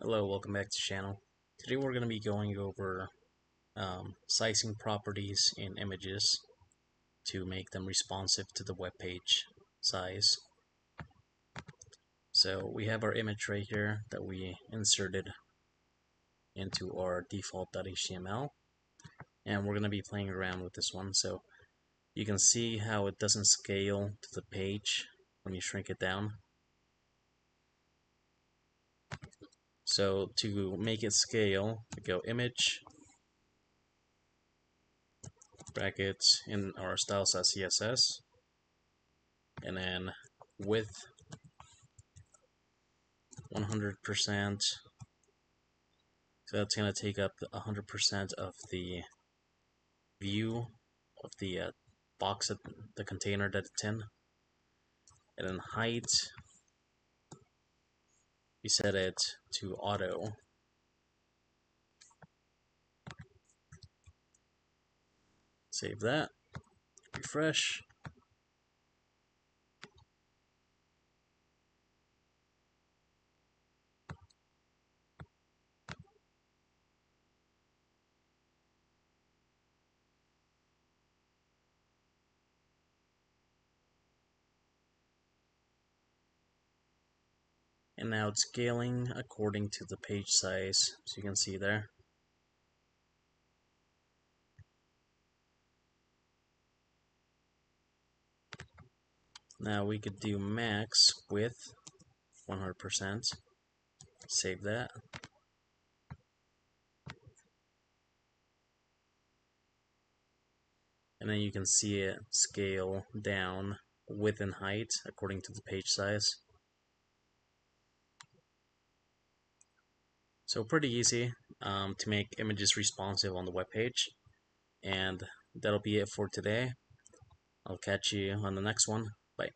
Hello, welcome back to the channel. Today we're going to be going over sizing properties in images to make them responsive to the web page size. So we have our image right here that we inserted into our default.html, and we're going to be playing around with this one. So you can see how it doesn't scale to the page when you shrink it down. So to make it scale, we go image, brackets in our styles.css, and then width 100%. So that's going to take up 100% of the view of the box, of the container that it's in. And then height, we set it to auto. Save that, refresh. And now it's scaling according to the page size, so you can see there. Now we could do max width 100%. Save that. And then you can see it scale down width and height according to the page size. So pretty easy to make images responsive on the web page. And that'll be it for today. I'll catch you on the next one. Bye.